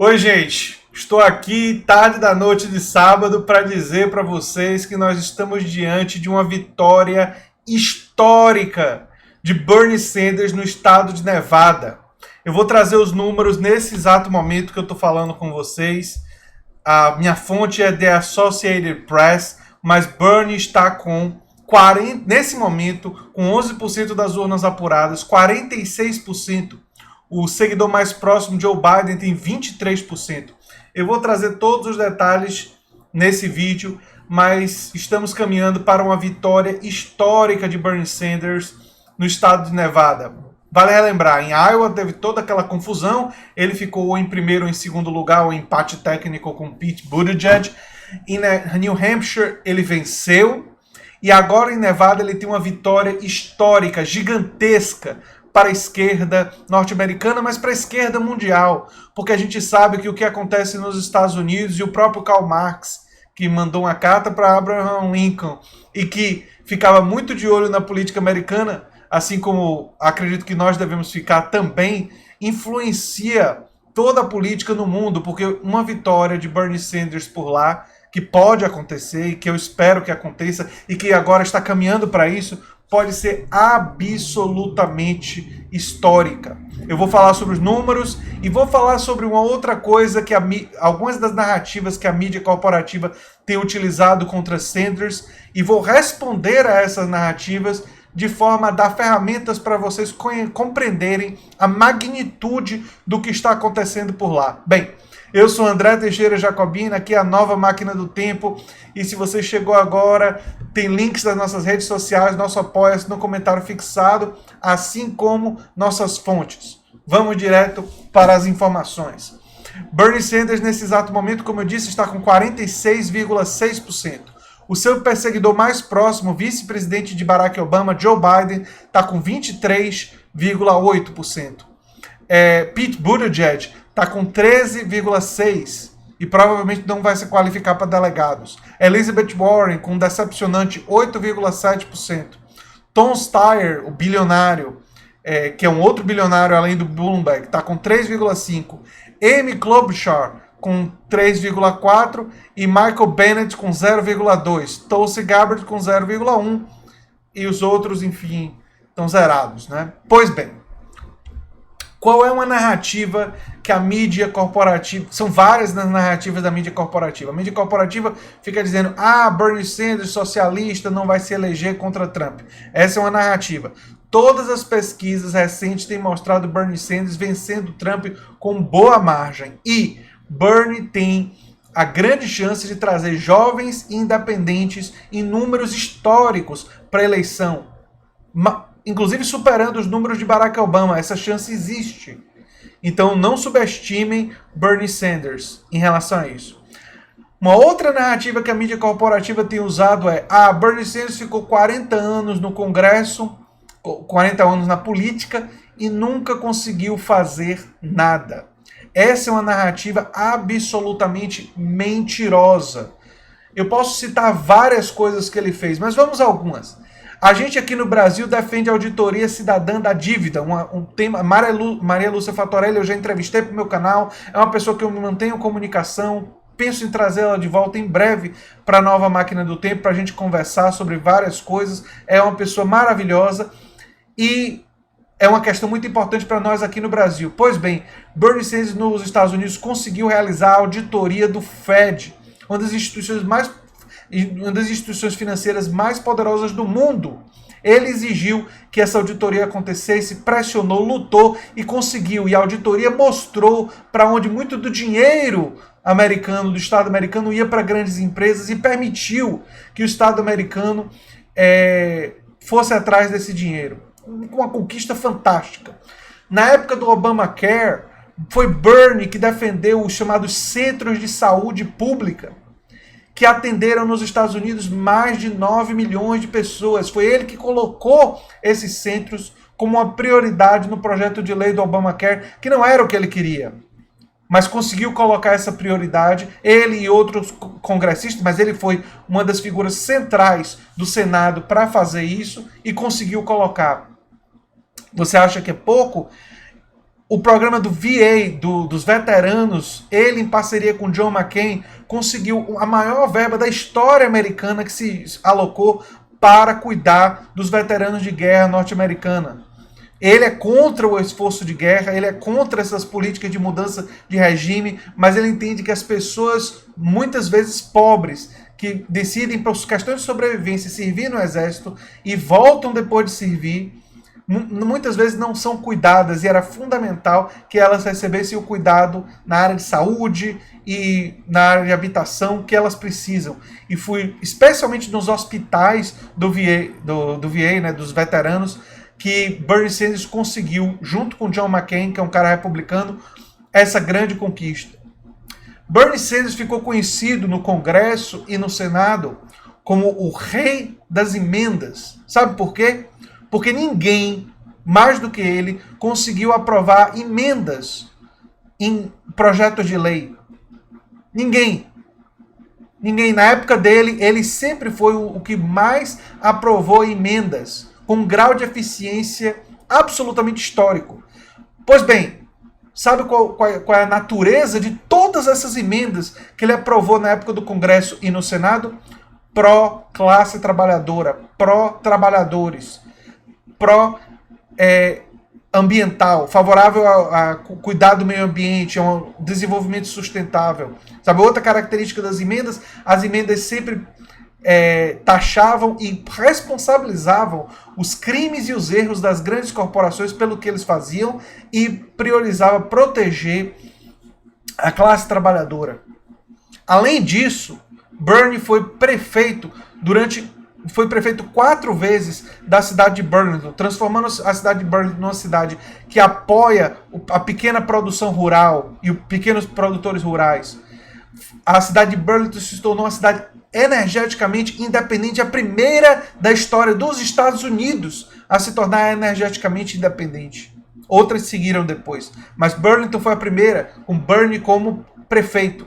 Oi, gente. Estou aqui tarde da noite de sábado para dizer para vocês que nós estamos diante de uma vitória histórica de Bernie Sanders no estado de Nevada. Eu vou trazer os números nesse exato momento que eu estou falando com vocês. A minha fonte é The Associated Press, mas Bernie está com 40, nesse momento, com 11% das urnas apuradas, 46%. O seguidor mais próximo, Joe Biden, tem 23%. Eu vou trazer todos os detalhes nesse vídeo, mas estamos caminhando para uma vitória histórica de Bernie Sanders no estado de Nevada. Vale relembrar, em Iowa teve toda aquela confusão, ele ficou em primeiro ou em segundo lugar, o empate técnico com Pete Buttigieg. Em New Hampshire ele venceu, e agora em Nevada ele tem uma vitória histórica, gigantesca, para a esquerda norte-americana, mas para a esquerda mundial, porque a gente sabe que o que acontece nos Estados Unidos, e o próprio Karl Marx, que mandou uma carta para Abraham Lincoln, e que ficava muito de olho na política americana, assim como acredito que nós devemos ficar também, influencia toda a política no mundo, porque uma vitória de Bernie Sanders por lá, que pode acontecer, e que eu espero que aconteça, e que agora está caminhando para isso, pode ser absolutamente histórica. Eu vou falar sobre os números e vou falar sobre uma outra coisa que algumas das narrativas que a mídia corporativa tem utilizado contra Sanders, e vou responder a essas narrativas de forma a dar ferramentas para vocês compreenderem a magnitude do que está acontecendo por lá. Bem, eu sou André Teixeira Jacobina, aqui é a Nova Máquina do Tempo, e se você chegou agora, tem links das nossas redes sociais, nosso apoia-se no comentário fixado, assim como nossas fontes. Vamos direto para as informações. Bernie Sanders, nesse exato momento, como eu disse, está com 46,6%. O seu perseguidor mais próximo, vice-presidente de Barack Obama, Joe Biden, está com 23,8%. Pete Buttigieg está com 13,6% e provavelmente não vai se qualificar para delegados. Elizabeth Warren com um decepcionante 8,7%. Tom Steyer, o bilionário, que é um outro bilionário além do Bloomberg, está com 3,5%. Amy Klobuchar com 3,4% e Michael Bennet com 0,2%. Tulsi Gabbard com 0,1% e os outros, enfim, estão zerados, né? Pois bem, qual é uma narrativa que a mídia corporativa... São várias narrativas da mídia corporativa. A mídia corporativa fica dizendo: Bernie Sanders, socialista, não vai se eleger contra Trump. Essa é uma narrativa. Todas as pesquisas recentes têm mostrado Bernie Sanders vencendo Trump com boa margem. E Bernie tem a grande chance de trazer jovens independentes em números históricos para a eleição, inclusive superando os números de Barack Obama. Essa chance existe. Então não subestimem Bernie Sanders em relação a isso. Uma outra narrativa que a mídia corporativa tem usado é: Bernie Sanders ficou 40 anos no Congresso, 40 anos na política e nunca conseguiu fazer nada. Essa é uma narrativa absolutamente mentirosa. Eu posso citar várias coisas que ele fez, mas vamos a algumas. A gente aqui no Brasil defende a auditoria cidadã da dívida, um tema. Maria Lúcia Fatorelli, eu já entrevistei para o meu canal, é uma pessoa que eu me mantenho em comunicação, penso em trazê-la de volta em breve para a Nova Máquina do Tempo, para a gente conversar sobre várias coisas. É uma pessoa maravilhosa e é uma questão muito importante para nós aqui no Brasil. Pois bem, Bernie Sanders nos Estados Unidos conseguiu realizar a auditoria do Fed, uma das instituições financeiras mais poderosas do mundo. Ele exigiu que essa auditoria acontecesse, pressionou, lutou e conseguiu. E a auditoria mostrou para onde muito do dinheiro americano, do Estado americano, ia para grandes empresas, e permitiu que o Estado americano fosse atrás desse dinheiro. Uma conquista fantástica. Na época do Obamacare, foi Bernie que defendeu os chamados centros de saúde pública, que atenderam nos Estados Unidos mais de 9 milhões de pessoas. Foi ele que colocou esses centros como uma prioridade no projeto de lei do Obamacare, que não era o que ele queria, mas conseguiu colocar essa prioridade, ele e outros congressistas, mas ele foi uma das figuras centrais do Senado para fazer isso e conseguiu colocar. Você acha que é pouco? O programa do VA, dos veteranos, ele em parceria com John McCain, conseguiu a maior verba da história americana que se alocou para cuidar dos veteranos de guerra norte-americana. Ele é contra o esforço de guerra, ele é contra essas políticas de mudança de regime, mas ele entende que as pessoas, muitas vezes pobres, que decidem por questões de sobrevivência servir no exército e voltam depois de servir, muitas vezes não são cuidadas, e era fundamental que elas recebessem o cuidado na área de saúde e na área de habitação que elas precisam. E fui especialmente nos hospitais do VA, né, dos veteranos, que Bernie Sanders conseguiu, junto com John McCain, que é um cara republicano, essa grande conquista. Bernie Sanders ficou conhecido no Congresso e no Senado como o rei das emendas. Sabe por quê? Porque ninguém, mais do que ele, conseguiu aprovar emendas em projetos de lei. Ninguém. Ninguém. Na época dele, ele sempre foi o que mais aprovou emendas, com um grau de eficiência absolutamente histórico. Pois bem, sabe qual é a natureza de todas essas emendas que ele aprovou na época do Congresso e no Senado? Pró-classe trabalhadora, pró-trabalhadores, pró-ambiental, favorável a cuidar do meio ambiente, a um desenvolvimento sustentável. Sabe, outra característica das emendas? As emendas sempre taxavam e responsabilizavam os crimes e os erros das grandes corporações pelo que eles faziam e priorizava proteger a classe trabalhadora. Além disso, Bernie foi prefeito 4 vezes da cidade de Burlington, transformando a cidade de Burlington numa cidade que apoia a pequena produção rural e os pequenos produtores rurais. A cidade de Burlington se tornou uma cidade energeticamente independente, a primeira da história dos Estados Unidos a se tornar energeticamente independente. Outras seguiram depois, mas Burlington foi a primeira, com Bernie como prefeito.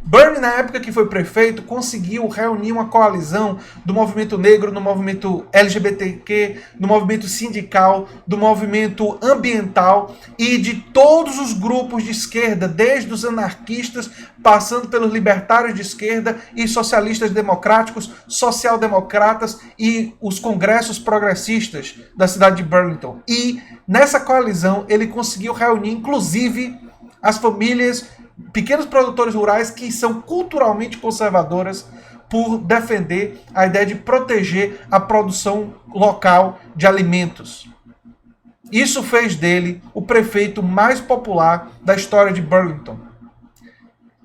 Bernie, na época que foi prefeito, conseguiu reunir uma coalizão do movimento negro, do movimento LGBTQ, do movimento sindical, do movimento ambiental e de todos os grupos de esquerda, desde os anarquistas, passando pelos libertários de esquerda e socialistas democráticos, social-democratas e os congressos progressistas da cidade de Burlington. E nessa coalizão ele conseguiu reunir, inclusive, as famílias, pequenos produtores rurais que são culturalmente conservadoras por defender a ideia de proteger a produção local de alimentos. Isso fez dele o prefeito mais popular da história de Burlington.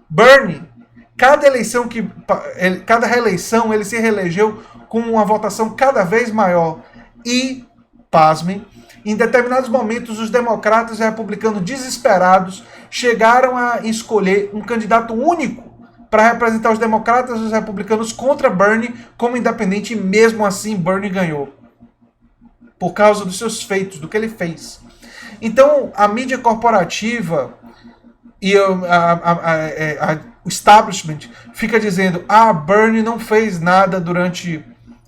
Bernie, cada reeleição, ele se reelegeu com uma votação cada vez maior e, pasmem, em determinados momentos, os democratas e republicanos desesperados chegaram a escolher um candidato único para representar os democratas e os republicanos contra Bernie como independente, e mesmo assim Bernie ganhou. Por causa dos seus feitos, do que ele fez. Então, a mídia corporativa e o establishment fica dizendo: Bernie não fez nada durante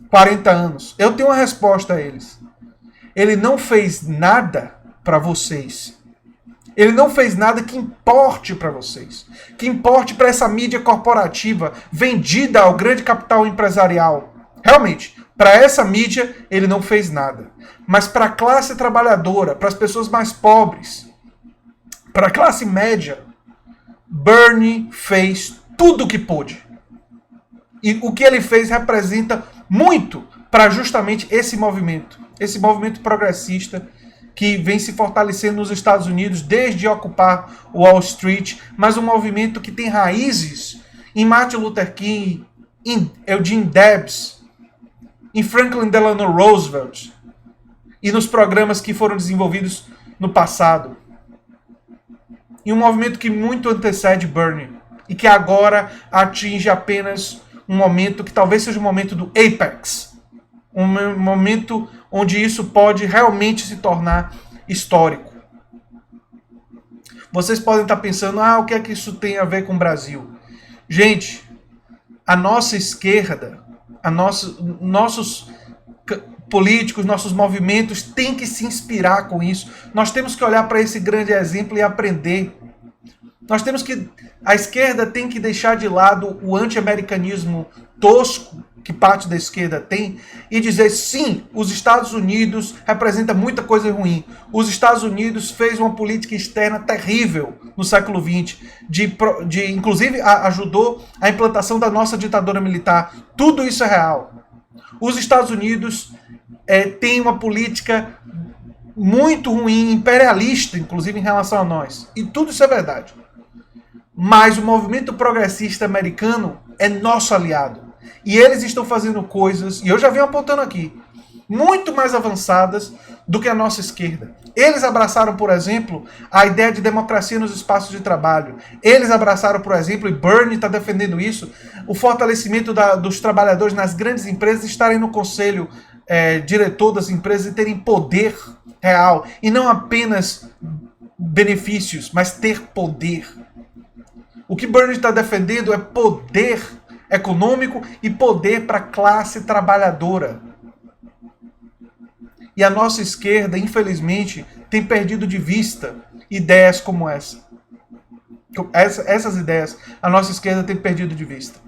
40 anos. Eu tenho uma resposta a eles. Ele não fez nada para vocês. Ele não fez nada que importe para vocês. Que importe para essa mídia corporativa vendida ao grande capital empresarial. Realmente, para essa mídia, ele não fez nada. Mas para a classe trabalhadora, para as pessoas mais pobres, para a classe média, Bernie fez tudo o que pôde. E o que ele fez representa muito para justamente esse movimento progressista que vem se fortalecendo nos Estados Unidos desde ocupar Wall Street, mas um movimento que tem raízes em Martin Luther King, em Eugene Debs, em Franklin Delano Roosevelt e nos programas que foram desenvolvidos no passado. E um movimento que muito antecede Bernie e que agora atinge apenas um momento que talvez seja o momento do apex. Um momento onde isso pode realmente se tornar histórico. Vocês podem estar pensando, o que é que isso tem a ver com o Brasil? Gente, a nossa esquerda, nossos políticos, nossos movimentos têm que se inspirar com isso. Nós temos que olhar para esse grande exemplo e aprender. A esquerda tem que deixar de lado o anti-americanismo tosco que parte da esquerda tem e dizer, sim, os Estados Unidos representa muita coisa ruim. Os Estados Unidos fez uma política externa terrível no século XX, inclusive ajudou a implantação da nossa ditadura militar. Tudo isso é real. Os Estados Unidos têm uma política muito ruim, imperialista, inclusive em relação a nós. E tudo isso é verdade. Mas o movimento progressista americano é nosso aliado. E eles estão fazendo coisas, e eu já venho apontando aqui, muito mais avançadas do que a nossa esquerda. Eles abraçaram, por exemplo, a ideia de democracia nos espaços de trabalho. Eles abraçaram, por exemplo, e Bernie está defendendo isso, o fortalecimento dos trabalhadores nas grandes empresas estarem no conselho diretor das empresas e terem poder real. E não apenas benefícios, mas ter poder. O que Bernie está defendendo é poder econômico e poder para a classe trabalhadora. E a nossa esquerda, infelizmente, tem perdido de vista ideias como essa. Essas ideias, a nossa esquerda tem perdido de vista.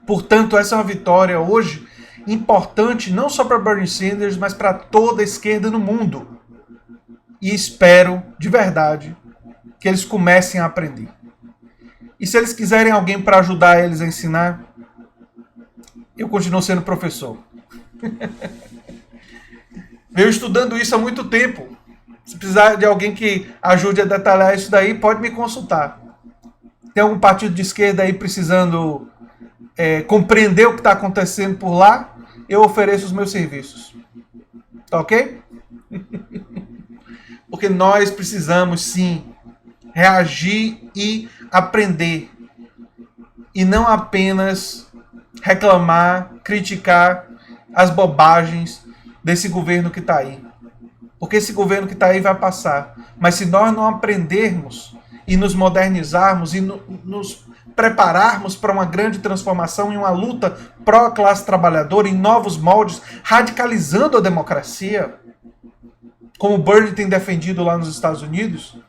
Portanto, essa é uma vitória hoje importante, não só para Bernie Sanders, mas para toda a esquerda no mundo. E espero, de verdade, que eles comecem a aprender. E se eles quiserem alguém para ajudar eles a ensinar, eu continuo sendo professor. Venho estudando isso há muito tempo. Se precisar de alguém que ajude a detalhar isso daí, pode me consultar. Tem algum partido de esquerda aí precisando compreender o que está acontecendo por lá, eu ofereço os meus serviços. Tá ok? Porque nós precisamos, sim, reagir e aprender. E não apenas reclamar, criticar as bobagens desse governo que está aí. Porque esse governo que está aí vai passar. Mas se nós não aprendermos e nos modernizarmos e nos prepararmos para uma grande transformação e uma luta pró-classe trabalhadora em novos moldes, radicalizando a democracia, como Bernie tem defendido lá nos Estados Unidos,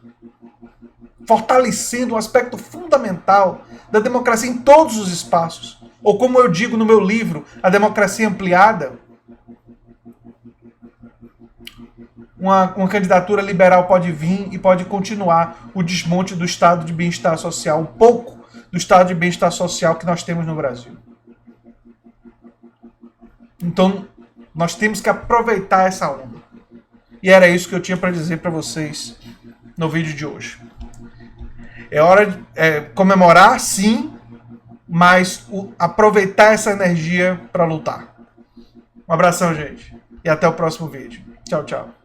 fortalecendo um aspecto fundamental da democracia em todos os espaços. Ou como eu digo no meu livro, a democracia ampliada, uma candidatura liberal pode vir e pode continuar o desmonte do estado de bem-estar social, um pouco do estado de bem-estar social que nós temos no Brasil. Então, nós temos que aproveitar essa onda. E era isso que eu tinha para dizer para vocês no vídeo de hoje. É hora de comemorar, sim, mas aproveitar essa energia para lutar. Um abração, gente. E até o próximo vídeo. Tchau, tchau.